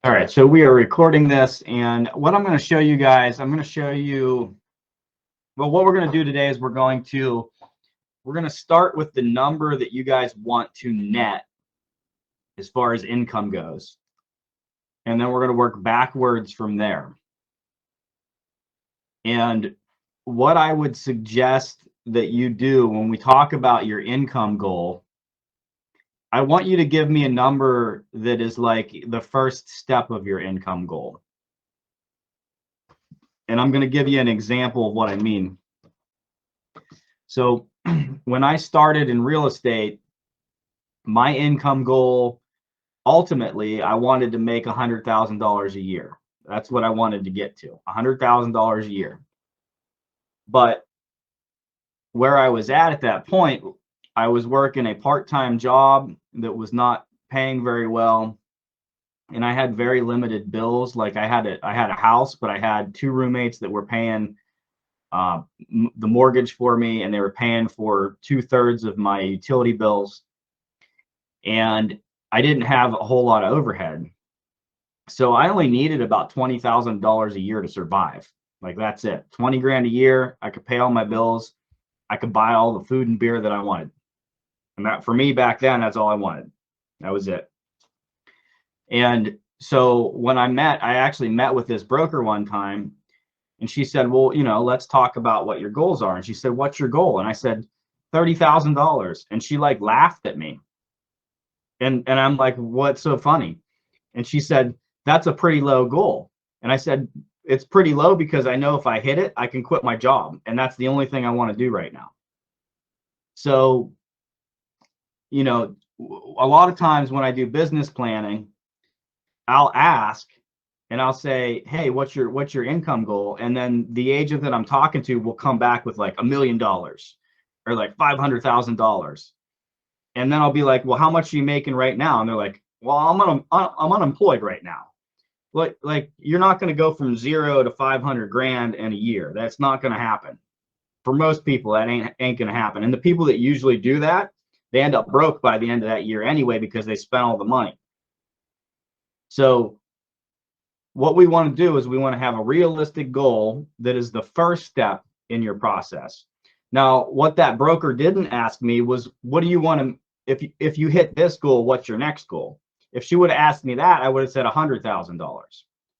All right, so we are recording this, and what I'm going to show you guys, I'm going to show you, well, what we're going to do today is we're going to start with the number that you guys want to net as far as income goes, and then we're going to work backwards from there. And what I would suggest that you do when we talk about your income goal, I want you to give me a number that is like the first step of your income goal. And I'm going to give you an example of what I mean. So when I started in real estate, my income goal, ultimately, I wanted to make $100,000 a year. That's what I wanted to get to, $100,000 a year. But where I was at that point, I was working a part-time job that was not paying very well, and I had very limited bills. Like I had a house, but I had two roommates that were paying the mortgage for me, and they were paying for 2/3 of my utility bills, and I didn't have a whole lot of overhead. So I only needed about $20,000 a year to survive. Like that's it. 20 grand a year. I could pay all my bills. I could buy all the food and beer that I wanted. And that, for me back then, that's all I wanted. That was it. And so when I actually met with this broker one time, and she said, well, let's talk about what your goals are. And she said, what's your goal? And I said, $30,000. And she like laughed at me. And I'm like, what's so funny? And she said, that's a pretty low goal. And I said, it's pretty low because I know if I hit it, I can quit my job. And that's the only thing I want to do right now. So, a lot of times when I do business planning, I'll ask and I'll say, hey, what's your income goal? And then the agent that I'm talking to will come back with like $1 million or like $500,000. And then I'll be like, well, how much are you making right now? And they're like, well, I'm unemployed right now. Like you're not going to go from 0 to 500 grand in a year. That's not going to happen. For most people, that ain't going to happen. And the people that usually do that, they end up broke by the end of that year anyway, because they spent all the money. So what we want to do is we want to have a realistic goal that is the first step in your process. Now, what that broker didn't ask me was, what do you want to, if you hit this goal, what's your next goal? If she would have asked me that, I would have said $100,000.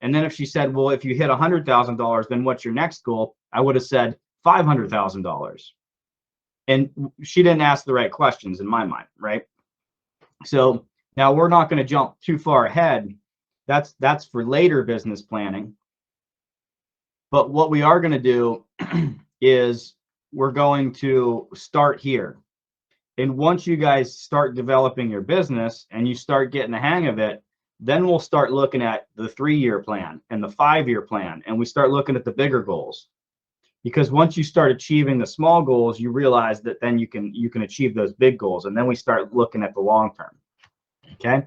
And then if she said, well, if you hit $100,000, then what's your next goal? I would have said $500,000. And she didn't ask the right questions in my mind, right? So now we're not going to jump too far ahead. That's for later business planning. But what we are going to do is we're going to start here. And once you guys start developing your business and you start getting the hang of it, then we'll start looking at the 3-year plan and the 5-year plan, and we start looking at the bigger goals. Because once you start achieving the small goals, you realize that then you can achieve those big goals, and then we start looking at the long term. Okay.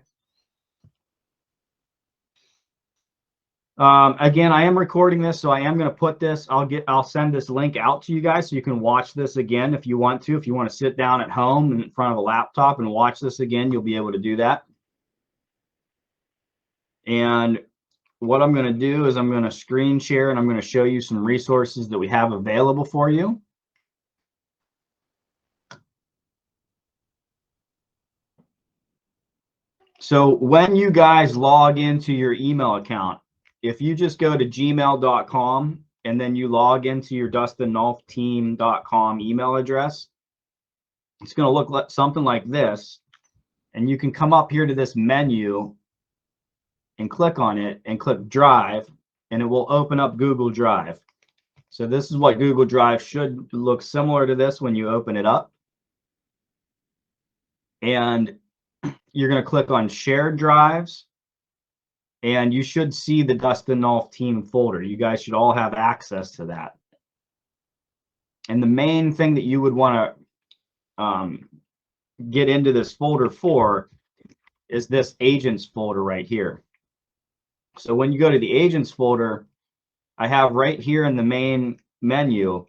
Again, I am recording this, so I am going to put this. I'll send this link out to you guys so you can watch this again if you want to. If you want to sit down at home in front of a laptop and watch this again, you'll be able to do that. And what I'm going to do is I'm going to screen share, and I'm going to show you some resources that we have available for you. So when you guys log into your email account, if you just go to gmail.com and then you log into your DustinNulfTeam.com email address, it's going to look like something like this. And you can come up here to this menu and click on it and click Drive, and it will open up Google Drive. So this is what Google Drive should look similar to this when you open it up. And you're going to click on Shared Drives, and you should see the Dustin Nulf Team folder. You guys should all have access to that. And the main thing that you would want to get into this folder for is this Agents folder right here. So when you go to the Agents folder, I have right here in the main menu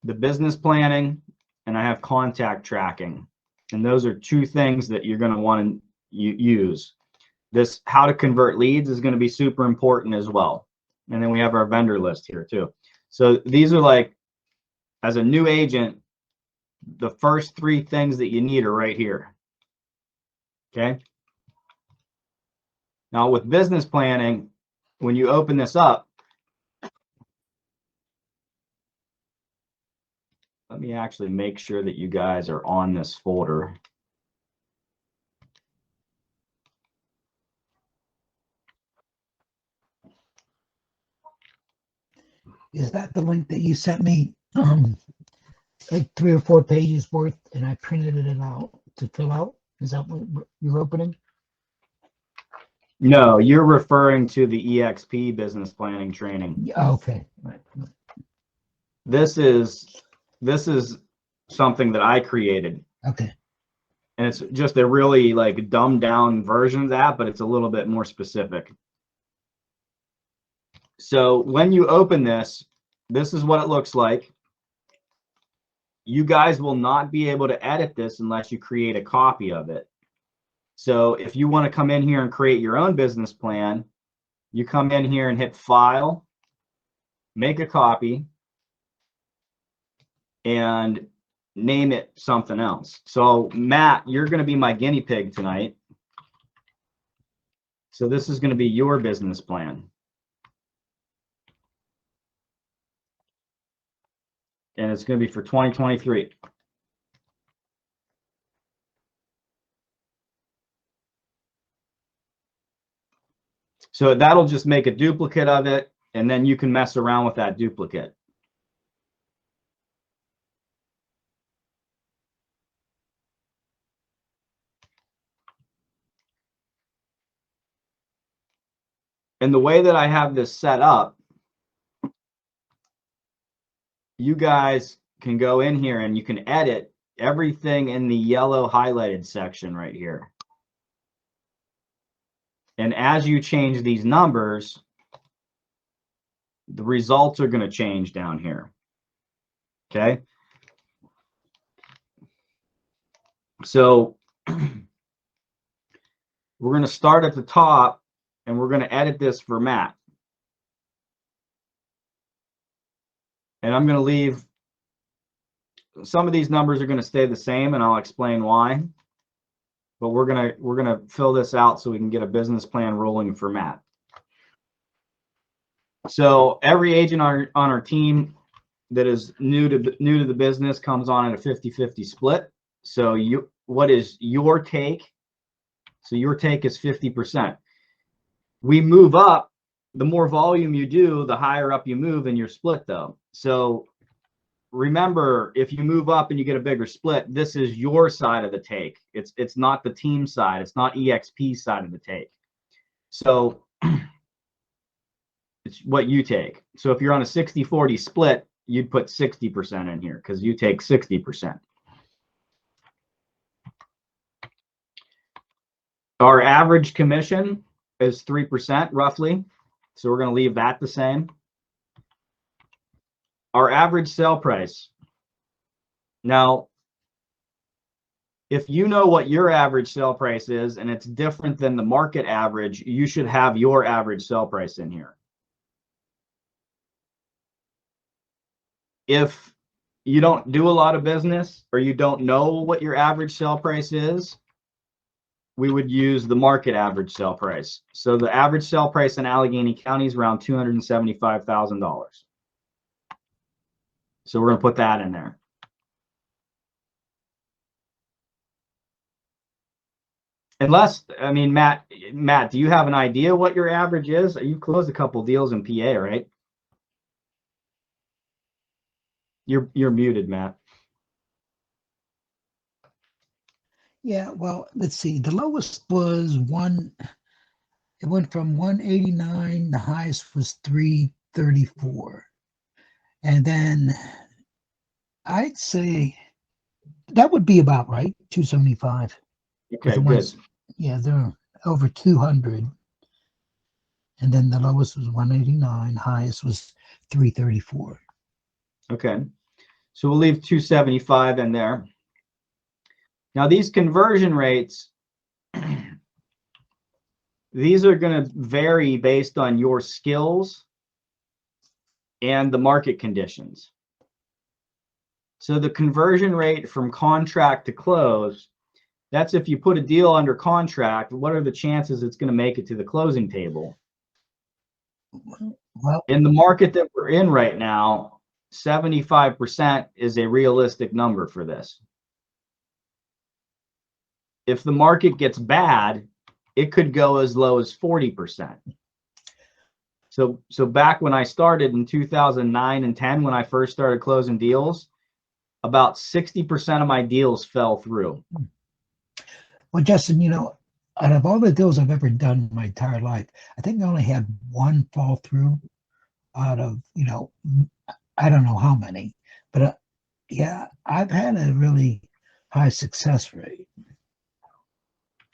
the business planning, and I have contact tracking. And those are two things that you're going to want to use. This how to convert leads is going to be super important as well. And then we have our vendor list here too. So these are like, as a new agent, the first 3 things that you need are right here. Okay. Now with business planning, when you open this up, let me actually make sure that you guys are on this folder. Is that the link that you sent me? Like 3 or 4 pages worth, and I printed it out to fill out. Is that what you're opening? No, you're referring to the EXP business planning training. Yeah, okay. Right. This is something that I created. Okay. And it's just a really like dumbed down version of that, but it's a little bit more specific. So when you open this, this is what it looks like. You guys will not be able to edit this unless you create a copy of it. So if you want to come in here and create your own business plan, you come in here and hit File, make a copy, and name it something else. So Matt, you're going to be my guinea pig tonight. So this is going to be your business plan. And it's going to be for 2023. So that'll just make a duplicate of it, and then you can mess around with that duplicate. And the way that I have this set up, you guys can go in here and you can edit everything in the yellow highlighted section right here. And as you change these numbers, the results are going to change down here. Okay. So we're going to start at the top and we're going to edit this for Matt. And I'm going to leave, some of these numbers are going to stay the same and I'll explain why. But we're going to fill this out so we can get a business plan rolling for Matt. So every agent on our team that is new to the business comes on at a 50-50 split. So what is your take? So your take is 50%. We move up, the more volume you do, the higher up you move in your split though. So remember, if you move up and you get a bigger split, this is your side of the take. It's not the team side. It's not EXP's side of the take. So it's what you take. So if you're on a 60-40 split, you'd put 60% in here because you take 60%. Our average commission is 3% roughly. So we're going to leave that the same. Our average sale price. Now, if you know what your average sale price is and it's different than the market average, you should have your average sale price in here. If you don't do a lot of business or you don't know what your average sale price is, we would use the market average sale price. So the average sale price in Allegheny County is around $275,000. So we're going to put that in there. Unless, I mean, Matt, do you have an idea what your average is? You closed a couple deals in PA, right? You're muted, Matt. Yeah, well, let's see. The lowest was it went from 189, the highest was 334. And then I'd say that would be about right, 275. Okay, the good. ones, yeah, they're over 200. And then the lowest was 189, highest was 334. Okay, so we'll leave 275 in there. Now these conversion rates, These are going to vary based on your skills and the market conditions. So the conversion rate from contract to close, that's if you put a deal under contract, what are the chances it's going to make it to the closing table? Well, In the market that we're in right now, 75% is a realistic number for this. If the market gets bad, it could go as low as 40%. So back when I started in 2009 and 10, when I first started closing deals, about 60% of my deals fell through. well, Justin, out of all the deals I've ever done in my entire life, I think I only had one fall through out of, I don't know how many, but yeah, I've had a really high success rate.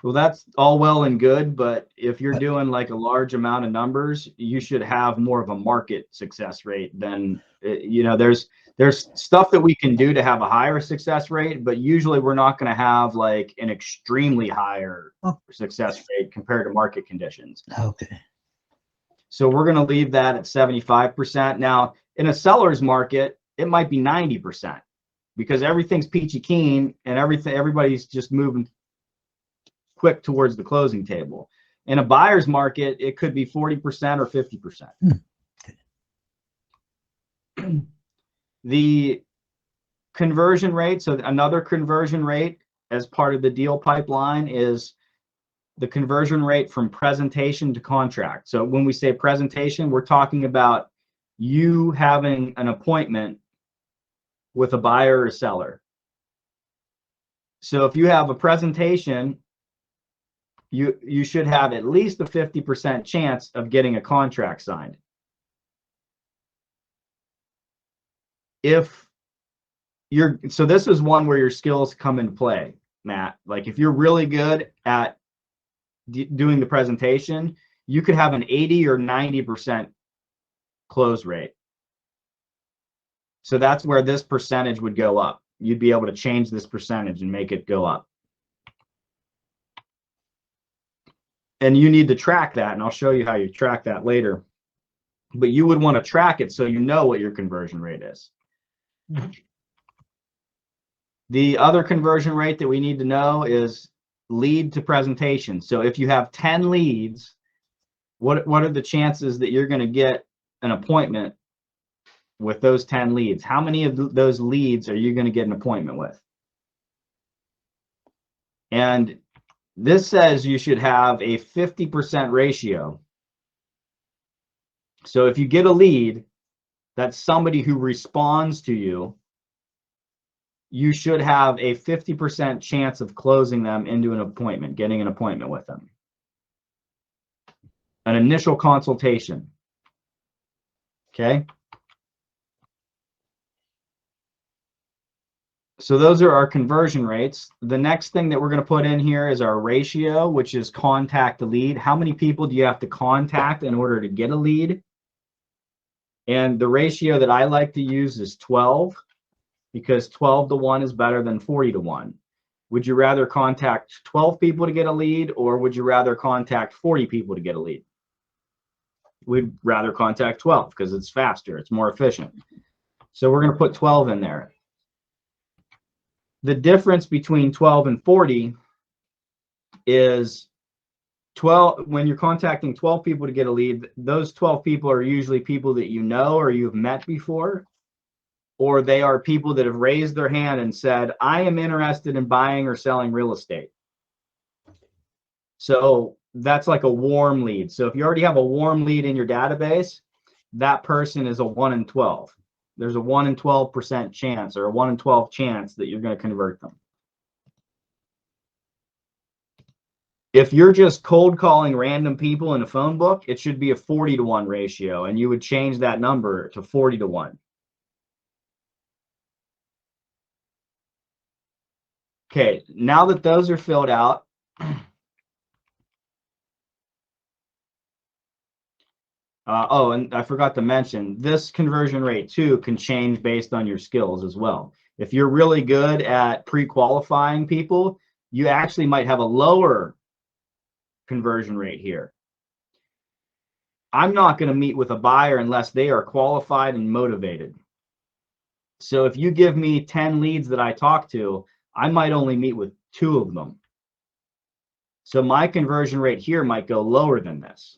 Well, that's all well and good, but if you're doing like a large amount of numbers, you should have more of a market success rate than, there's stuff that we can do to have a higher success rate, but usually we're not going to have like an extremely higher success rate compared to market conditions. Okay. So we're going to leave that at 75%. Now, in a seller's market, it might be 90% because everything's peachy keen and everybody's just moving quick towards the closing table. In a buyer's market, it could be 40% or 50%. The conversion rate, so another conversion rate as part of the deal pipeline is the conversion rate from presentation to contract. So when we say presentation, we're talking about you having an appointment with a buyer or seller. So if you have a presentation, you should have at least a 50% chance of getting a contract signed. So this is one where your skills come into play, Matt. Like if you're really good at doing the presentation, you could have an 80 or 90% close rate. So that's where this percentage would go up. You'd be able to change this percentage and make it go up. And you need to track that, and I'll show you how you track that later. But you would want to track it so you know what your conversion rate is. The other conversion rate that we need to know is lead to presentation. So if you have 10 leads, what are the chances that you're going to get an appointment with those 10 leads? How many of those leads are you going to get an appointment with? And this says you should have a 50% ratio. So if you get a lead, that's somebody who responds to you, you should have a 50% chance of closing them into an appointment, getting an appointment with them. An initial consultation. Okay. So those are our conversion rates. The next thing that we're going to put in here is our ratio, which is contact to lead. How many people do you have to contact in order to get a lead? And the ratio that I like to use is 12, because 12 to 1 is better than 40 to 1. Would you rather contact 12 people to get a lead, or would you rather contact 40 people to get a lead? We'd rather contact 12 because it's faster, it's more efficient. So we're going to put 12 in there. The difference between 12 and 40 is 12. When you're contacting 12 people to get a lead, those 12 people are usually people that you know or you've met before, or they are people that have raised their hand and said, I am interested in buying or selling real estate. So that's like a warm lead. So if you already have a warm lead in your database, that person is a 1 in 12. There's a 1 in 12% chance, or a 1 in 12 chance that you're going to convert them. If you're just cold calling random people in a phone book, it should be a 40 to 1 ratio, and you would change that number to 40 to 1. Okay, now that those are filled out, oh, and I forgot to mention, this conversion rate too can change based on your skills as well. If you're really good at pre-qualifying people, you actually might have a lower conversion rate here. I'm not going to meet with a buyer unless they are qualified and motivated. So if you give me 10 leads that I talk to, I might only meet with 2 of them. So my conversion rate here might go lower than this.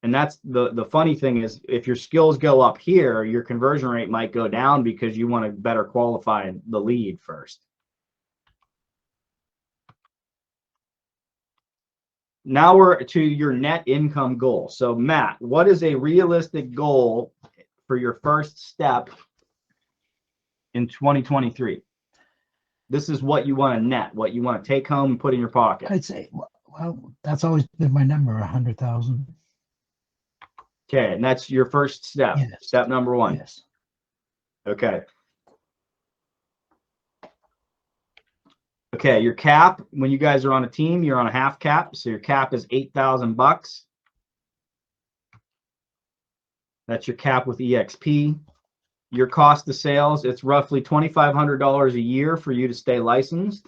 And that's the funny thing is, if your skills go up here, your conversion rate might go down because you want to better qualify the lead first. Now we're to your net income goal. So Matt, what is a realistic goal for your first step in 2023? This is what you want to net, what you want to take home and put in your pocket. I'd say, well, that's always been my number, 100,000. Okay, and that's your first step. Yes. Step number 1. Yes. Okay. Okay, your cap, when you guys are on a team, you're on a half cap. So your cap is $8,000. That's your cap with EXP. Your cost of sales, it's roughly $2,500 a year for you to stay licensed.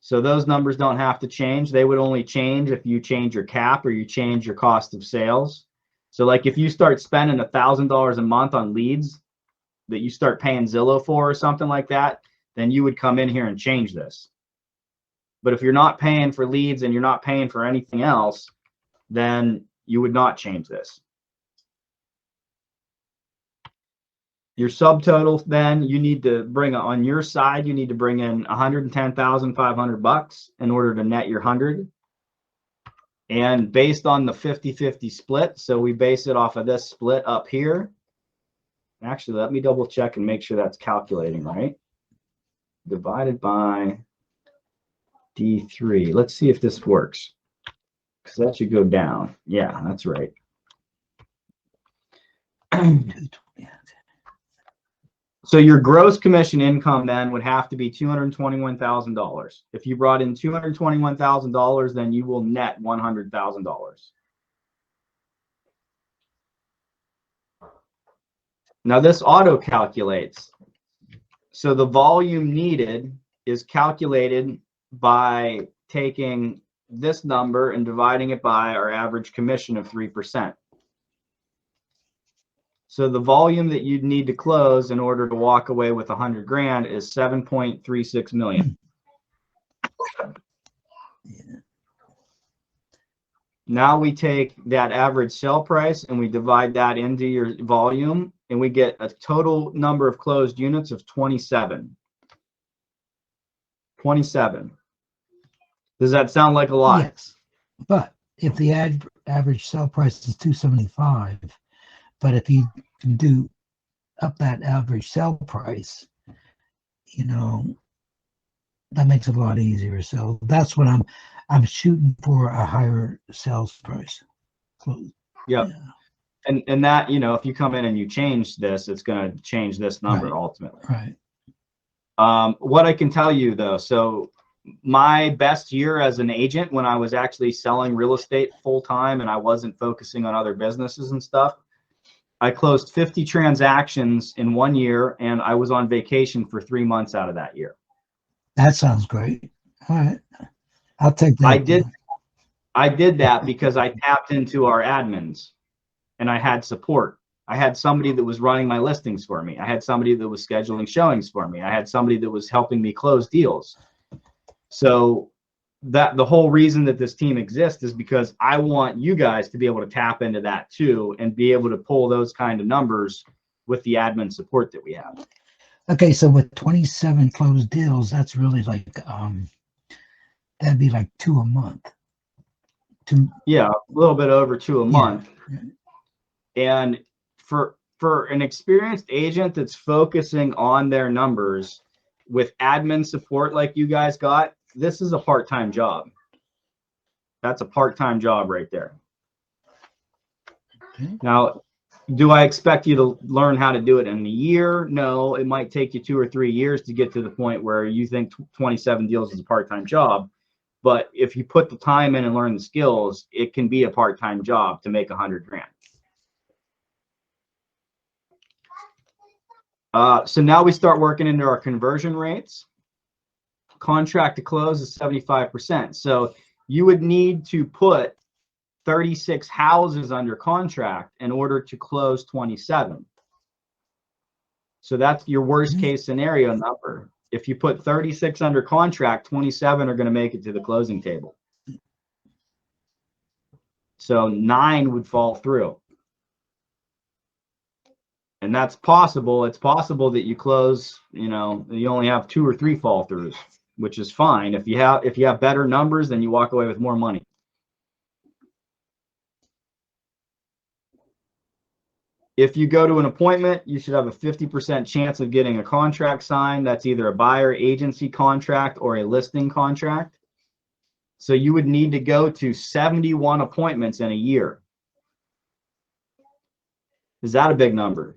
So those numbers don't have to change. They would only change if you change your cap or you change your cost of sales. So like if you start spending $1,000 a month on leads that you start paying Zillow for or something like that, then you would come in here and change this. But if you're not paying for leads and you're not paying for anything else, then you would not change this. Your subtotal, then you need to bring on your side, you need to bring in $110,500 in order to net your 100. And based on the 50-50 split, so we base it off of this split up here. Actually, let me double check and make sure that's calculating right. Divided by D3. Let's see if this works, because that should go down. Yeah, that's right. So your gross commission income then would have to be $221,000. If you brought in $221,000, then you will net $100,000. Now this auto calculates. So the volume needed is calculated by taking this number and dividing it by our average commission of 3%. So the volume that you'd need to close in order to walk away with 100 grand is 7.36 million. Now we take that average sale price and we divide that into your volume, and we get a total number of closed units of 27. 27. Does that sound like a lot? Yes. But if the average sale price is 275, but if you can do up that average sale price, you know, that makes it a lot easier. So that's what I'm shooting for, a higher sales price. Yep. Yeah. And that, you know, if you come in and you change this, it's going to change this number ultimately. Right. What I can tell you though, so my best year as an agent, when I was actually selling real estate full time and I wasn't focusing on other businesses and stuff, I closed 50 transactions in 1 year, and I was on vacation for 3 months out of that year. That sounds great. All right. I'll take that. I did that because I tapped into our admins and I had support. I had somebody that was running my listings for me. I had somebody that was scheduling showings for me. I had somebody that was helping me close deals. So that the whole reason that this team exists is because I want you guys to be able to tap into that too and be able to pull those kind of numbers with the admin support that we have. Okay, so with 27 closed deals, that's really like that'd be like 2 a month. Yeah, a little bit over 2 a month. And for an experienced agent that's focusing on their numbers with admin support like you guys got, this is a part-time job. That's a part-time job right there. Okay. Now, do I expect you to learn how to do it in a year? No, it might take you 2 or 3 years to get to the point where you think 27 deals is a part-time job. But if you put the time in and learn the skills, it can be a part-time job to make 100 grand. So now we start working into our conversion rates. Contract to close is 75%. So you would need to put 36 houses under contract in order to close 27. So that's your worst case scenario number. If you put 36 under contract, 27 are going to make it to the closing table. So 9 would fall through. And that's possible. It's possible that you close, you only have 2 or 3 fall throughs, which is fine. If you have better numbers, then you walk away with more money. If you go to an appointment, you should have a 50% chance of getting a contract signed. That's either a buyer agency contract or a listing contract. So you would need to go to 71 appointments in a year. Is that a big number?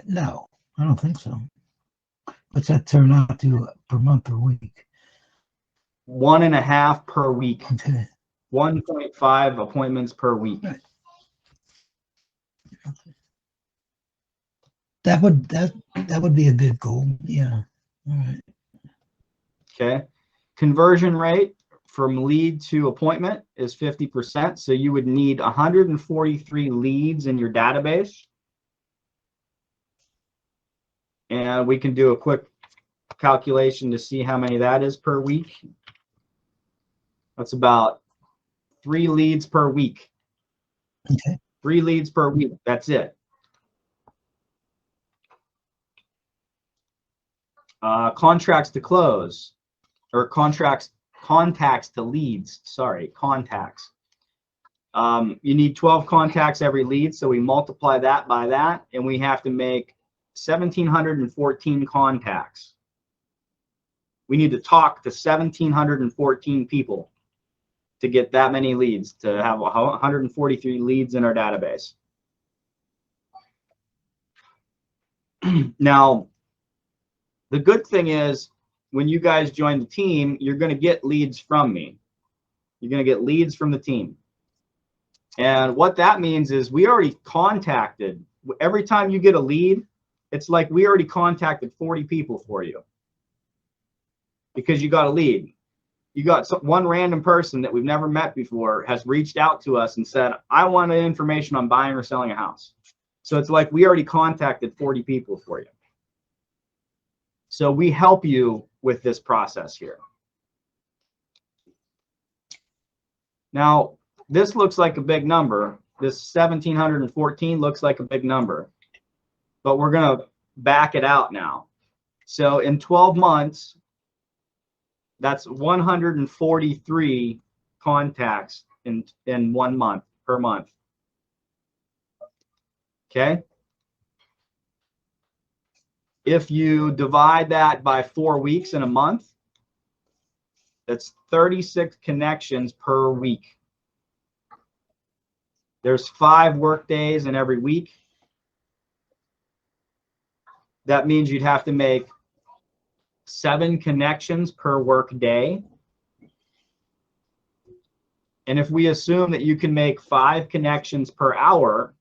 No, I don't think so. What's that turn out to per month or week? 1.5 per week. Okay. 1.5 appointments per week. Right. That would be a good goal. Yeah. All right. Okay. Conversion rate from lead to appointment is 50%. So you would need 143 leads in your database. And we can do a quick calculation to see how many that is per week. That's about 3 leads per week. Okay. 3 leads per week. That's it. Contracts to close, or contacts to leads. Sorry, contacts. You need 12 contacts every lead, so we multiply that by that, and we have to make 1,714 contacts. We need to talk to 1,714 people to get that many leads, to have 143 leads in our database. Now, the good thing is when you guys join the team, you're going to get leads from me. You're going to get leads from the team. And what that means is we already contacted. Every time you get a lead, it's like we already contacted 40 people for you because you got a lead. You got one random person that we've never met before has reached out to us and said, I want information on buying or selling a house. So it's like we already contacted 40 people for you. So we help you with this process here. Now, this looks like a big number. This 1,714 looks like a big number, but we're going to back it out now. So in 12 months, that's 143 contacts in 1 month, per month. Okay. If you divide that by 4 weeks in a month, that's 36 connections per week. There's 5 work days in every week. That means you'd have to make 7 connections per work day. And if we assume that you can make 5 connections per hour,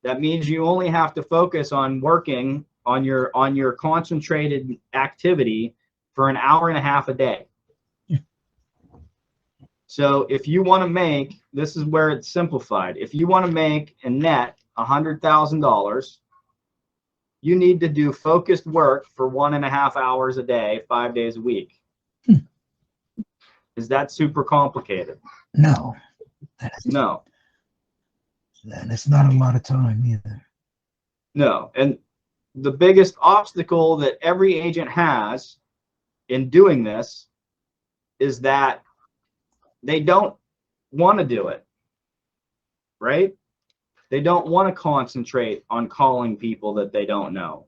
that means you only have to focus on working on your concentrated activity for 1.5 hours a day. So if you want to make, this is where it's simplified. If you want to make a net $100,000, you need to do focused work for 1.5 hours a day, 5 days a week. Is that super complicated? No. No. And it's not a lot of time either. No. And the biggest obstacle that every agent has in doing this is that they don't want to do it, right? They don't want to concentrate on calling people that they don't know.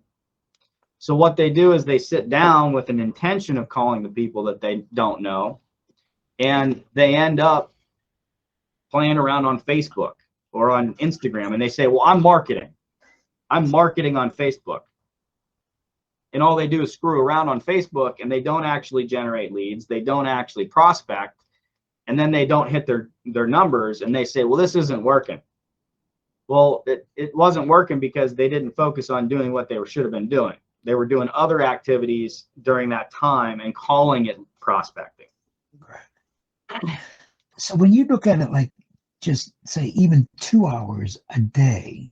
So what they do is they sit down with an intention of calling the people that they don't know, and they end up playing around on Facebook or on Instagram, and they say, well, I'm marketing on Facebook. And all they do is screw around on Facebook, and they don't actually generate leads. They don't actually prospect. And then they don't hit their numbers, and they say, well, this isn't working. Well, it wasn't working because they didn't focus on doing what they should have been doing. They were doing other activities during that time and calling it prospecting. Right. So when you look at it like just say even 2 hours a day,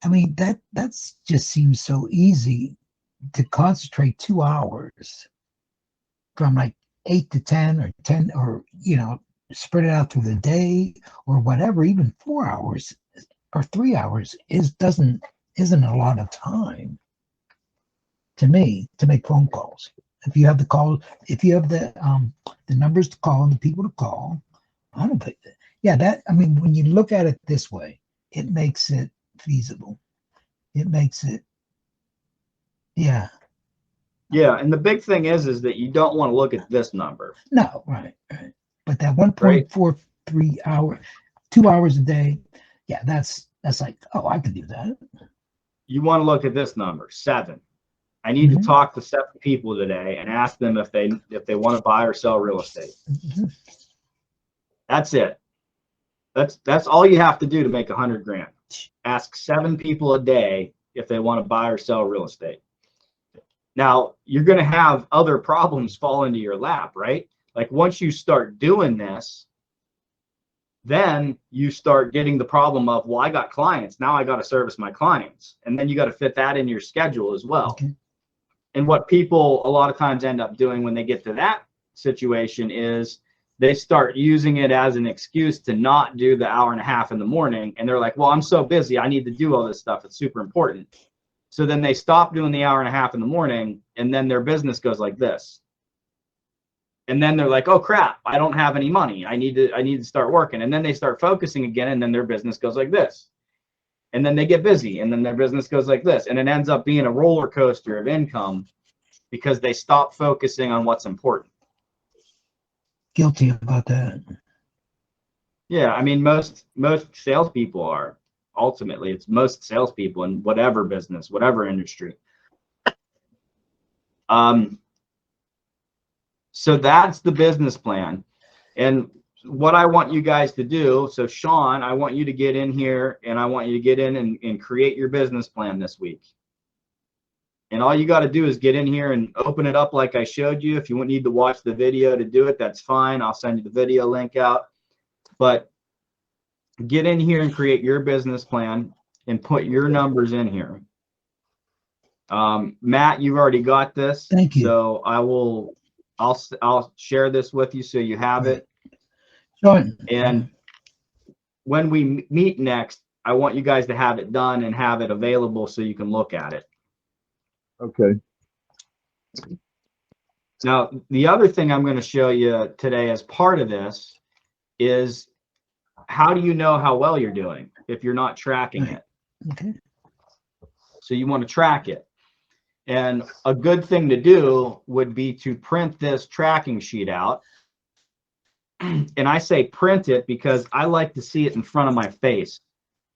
I mean that's just seems so easy to concentrate 2 hours from like 8 to 10 or 10 or spread it out through the day or whatever. Even 4 hours or 3 hours isn't a lot of time to me to make phone calls. If you have the call, if you have the numbers to call and the people to call, I don't think that. Yeah, that I mean, when you look at it this way, it makes it feasible. It makes it, yeah. Yeah, and the big thing is that you don't want to look at this number. No, right. But that Right. 1.43 hour, 2 hours a day, yeah, that's like, oh, I can do that. You want to look at this number, 7. I need to talk to 7 people today and ask them if they want to buy or sell real estate. That's it. That's all you have to do to make 100 grand. Ask 7 people a day if they want to buy or sell real estate. Now, you're going to have other problems fall into your lap, right? Like once you start doing this, then you start getting the problem of, well, I got clients. Now I got to service my clients. And then you got to fit that in your schedule as well. Okay. And what people a lot of times end up doing when they get to that situation is they start using it as an excuse to not do the hour and a half in the morning. And they're like, well, I'm so busy. I need to do all this stuff. It's super important. So then they stop doing the hour and a half in the morning, and then their business goes like this. And then they're like, oh crap, I don't have any money. I need to start working. And then they start focusing again, and then their business goes like this. And then they get busy, and then their business goes like this. And it ends up being a roller coaster of income because they stop focusing on what's important. Guilty about that. Yeah, I mean, most salespeople are. Ultimately, it's most salespeople in whatever business, whatever industry. So that's the business plan. And what I want you guys to do, so Sean, I want you to get in here and I want you to get in and create your business plan this week. And all you got to do is get in here and open it up like I showed you. If you need to watch the video to do it, that's fine. I'll send you the video link out. But get in here and create your business plan and put your numbers in here. Matt, you've already got this. Thank you. So I'll share this with you so you have it. Sure. And when we meet next, I want you guys to have it done and have it available so you can look at it. Okay. Now, the other thing I'm going to show you today as part of this is how do you know how well you're doing if you're not tracking it? Okay. So you want to track it. And a good thing to do would be to print this tracking sheet out. And I say print it because I like to see it in front of my face.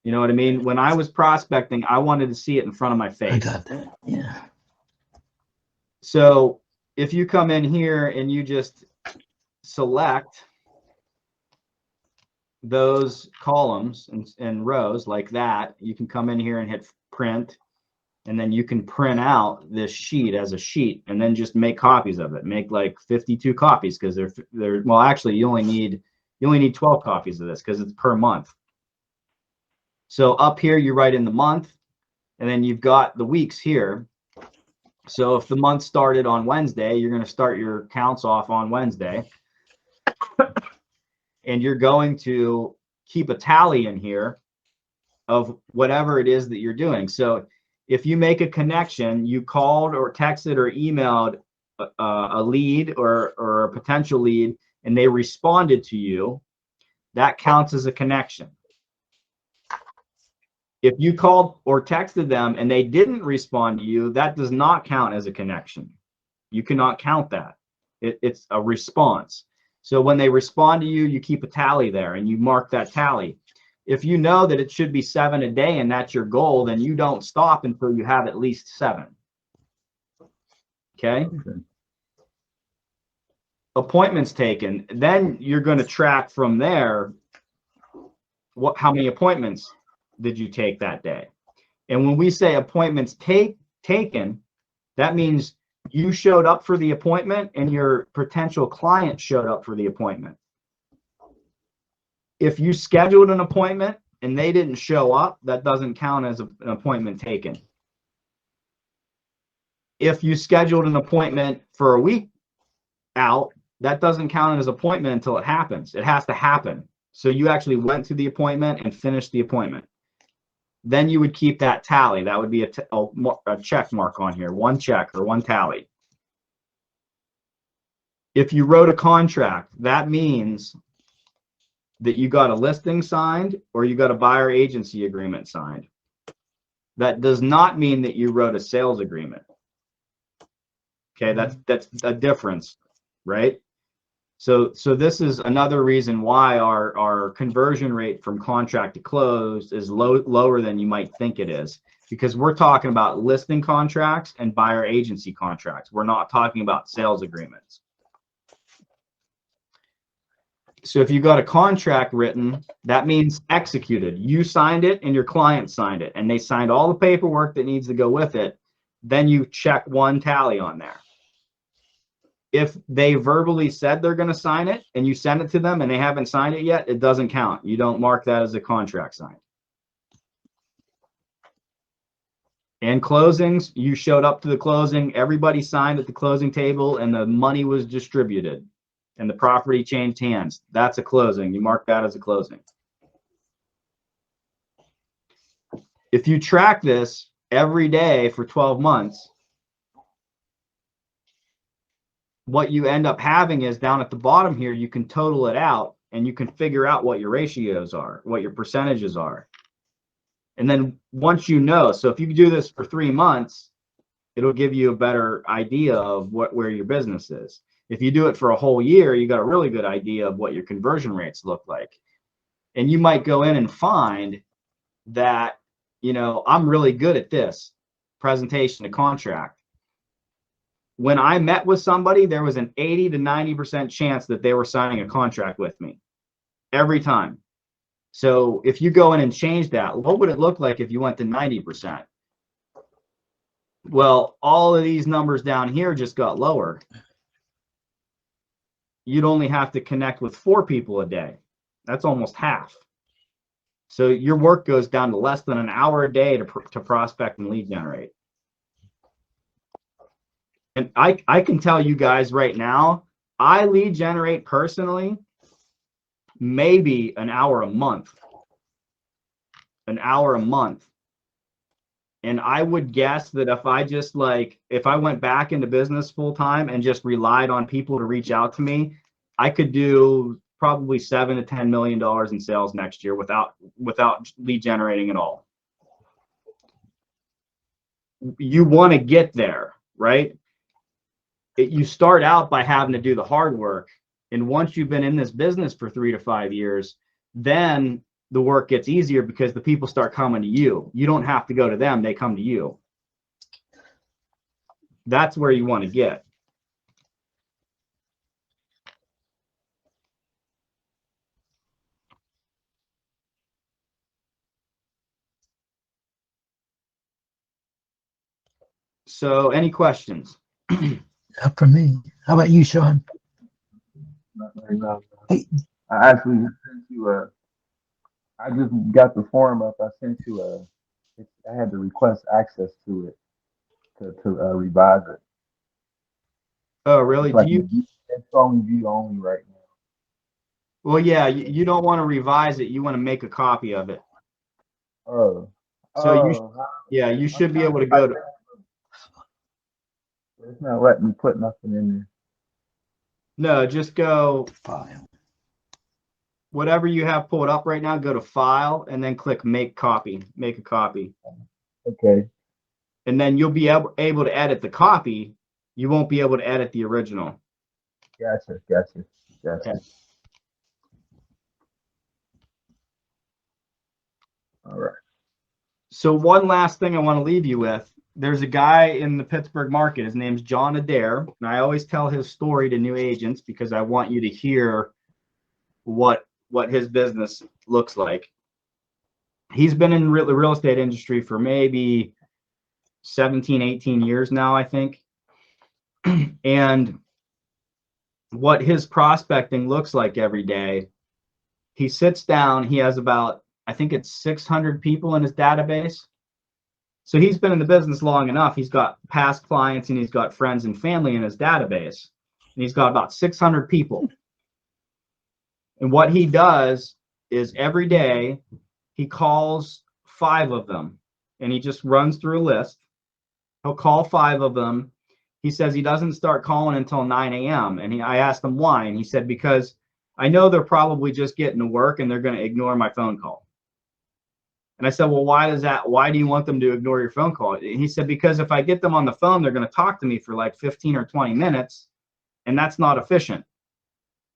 You know what I mean? When I was prospecting, I wanted to see it in front of my face. I got that. Yeah. So if you come in here and you just select those columns and rows like that, you can come in here and hit print, and then you can print out this sheet as a sheet and then just make copies of it. Make like 52 copies because they're well, actually you only need 12 copies of this because it's per month. So up here you write in the month, and then you've got the weeks here. So if the month started on Wednesday, you're going to start your counts off on Wednesday. And you're going to keep a tally in here of whatever it is that you're doing. So if you make a connection, you called or texted or emailed a lead or a potential lead, and they responded to you, that counts as a connection. If you called or texted them and they didn't respond to you, that does not count as a connection. You cannot count that. It's a response. So when they respond to you, you keep a tally there and you mark that tally. If you know that it should be 7 a day and that's your goal, then you don't stop until you have at least 7. Okay? Appointments taken. Then you're going to track from there how many appointments did you take that day. And when we say appointments taken, that means you showed up for the appointment and your potential client showed up for the appointment. If you scheduled an appointment and they didn't show up, that doesn't count as an appointment taken. If you scheduled an appointment for a week out, that doesn't count as appointment until it happens. It has to happen. So you actually went to the appointment and finished the appointment. Then you would keep that tally. That would be a check mark on here, one check or one tally. If you wrote a contract, that means that you got a listing signed or you got a buyer agency agreement signed. That does not mean that you wrote a sales agreement. Okay, that's a difference, right? So this is another reason why our conversion rate from contract to close is lower than you might think it is, because we're talking about listing contracts and buyer agency contracts. We're not talking about sales agreements. So if you got a contract written, that means executed. You signed it and your client signed it, and they signed all the paperwork that needs to go with it. Then you check one tally on there. If they verbally said they're going to sign it and you send it to them and they haven't signed it yet, it doesn't count. You don't mark that as a contract signed. And closings, you showed up to the closing, everybody signed at the closing table, and the money was distributed and the property changed hands. That's a closing. You mark that as a closing. If you track this every day for 12 months, what you end up having is down at the bottom here, you can total it out and you can figure out what your ratios are, what your percentages are. And then once you know, so if you do this for 3 months, it'll give you a better idea of where your business is. If you do it for a whole year, you got a really good idea of what your conversion rates look like. And you might go in and find that, you know, I'm really good at this presentation to contract. When I met with somebody, there was an 80 to 90% chance that they were signing a contract with me every time. So if you go in and change that, what would it look like if you went to 90%? Well, all of these numbers down here just got lower. You'd only have to connect with 4 people a day. That's almost half. So your work goes down to less than an hour a day to prospect and lead generate. And I can tell you guys right now, I lead generate personally maybe an hour a month. An hour a month. And I would guess that if I went back into business full time and just relied on people to reach out to me, I could do probably $7 to $10 million in sales next year without lead generating at all. You want to get there, right? You start out by having to do the hard work. And once you've been in this business for 3 to 5 years, then the work gets easier because the people start coming to you. You don't have to go to them, they come to you. That's where you want to get. So any questions? Not for me. How about you, Sean? Hey. I actually sent you I just got the form up. I sent you I had to request access to it to revise it. Oh, really? Like it's only view only right now. Well, yeah, you don't want to revise it. You want to make a copy of it. Oh. So you should be able to go to. It's not letting me put nothing in there. No, just go File. Whatever you have pulled up right now, go to File and then click Make Copy. Make a copy. Okay. And then you'll be able to edit the copy. You won't be able to edit the original. Gotcha. Okay. All right. So one last thing I want to leave you with. There's a guy in the Pittsburgh market. His name's John Adair. And I always tell his story to new agents because I want you to hear what his business looks like. He's been in the real estate industry for maybe 17, 18 years now, I think. And what his prospecting looks like every day, he sits down, he has about, I think it's 600 people in his database. So he's been in the business long enough. He's got past clients and he's got friends and family in his database. And he's got about 600 people. And what he does is every day he calls 5 of them and he just runs through a list. He'll call 5 of them. He says he doesn't start calling until 9 a.m. And I asked him why. And he said, because I know they're probably just getting to work and they're going to ignore my phone call. And I said, well, why is that? Why do you want them to ignore your phone call? And he said, because if I get them on the phone, they're going to talk to me for like 15 or 20 minutes, and that's not efficient.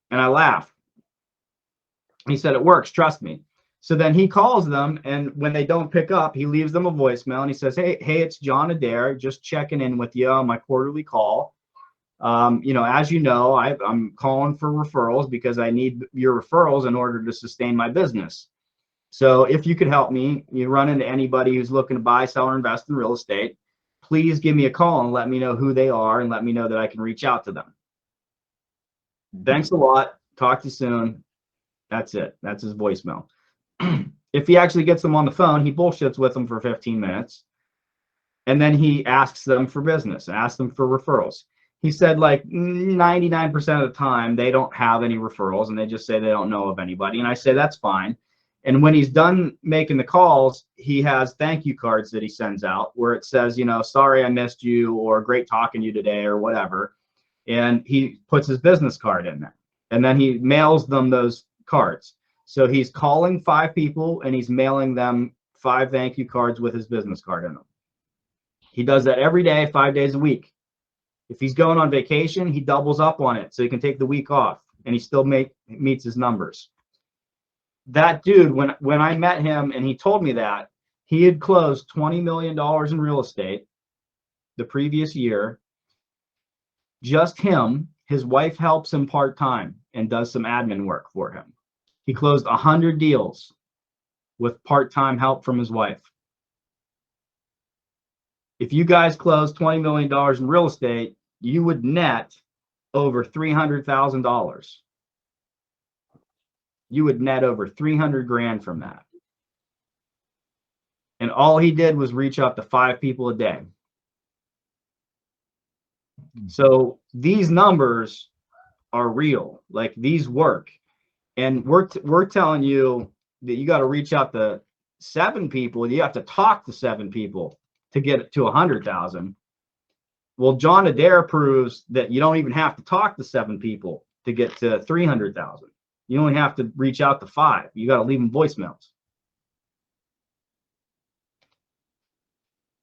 And I laughed. He said, it works, trust me. So then he calls them, and when they don't pick up, he leaves them a voicemail, and he says, hey, it's John Adair, just checking in with you on my quarterly call. As you know, I'm calling for referrals because I need your referrals in order to sustain my business. So if you could help me, you run into anybody who's looking to buy, sell, or invest in real estate, please give me a call and let me know who they are and let me know that I can reach out to them. Thanks a lot. Talk to you soon. That's it. That's his voicemail. If he actually gets them on the phone, he bullshits with them for 15 minutes. And then he asks them for business, asks them for referrals. He said like 99% of the time, they don't have any referrals and they just say they don't know of anybody. And I say, that's fine. And when he's done making the calls, he has thank you cards that he sends out where it says, sorry I missed you, or great talking to you today, or whatever. And he puts his business card in there. And then he mails them those cards. So he's calling 5 people and he's mailing them 5 thank you cards with his business card in them. He does that every day, 5 days a week. If he's going on vacation, he doubles up on it so he can take the week off and he still meets his numbers. That dude, when I met him and he told me that, he had closed $20 million in real estate the previous year. Just him. His wife helps him part-time and does some admin work for him. He closed 100 deals with part-time help from his wife. If you guys closed $20 million in real estate, you would net over $300,000. You would net over 300 grand from that. And all he did was reach out to 5 people a day. So these numbers are real. Like, these work. And we're telling you that you got to reach out to 7 people. You have to talk to 7 people to get to 100,000. Well, John Adair proves that you don't even have to talk to 7 people to get to 300,000. You only have to reach out to 5. You got to leave them voicemails.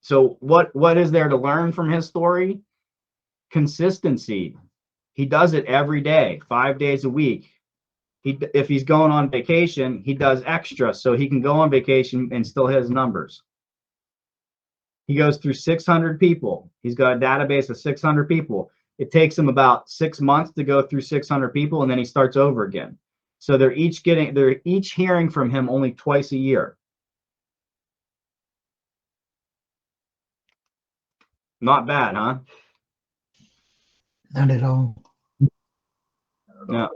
So what is there to learn from his story? Consistency. He does it every day, 5 days a week. If he's going on vacation, he does extra so he can go on vacation and still hit his numbers. He goes through 600 people. He's got a database of 600 people. It takes him about 6 months to go through 600 people, and then he starts over again. So they're each hearing from him only twice a year. Not bad, huh? Not at all. No.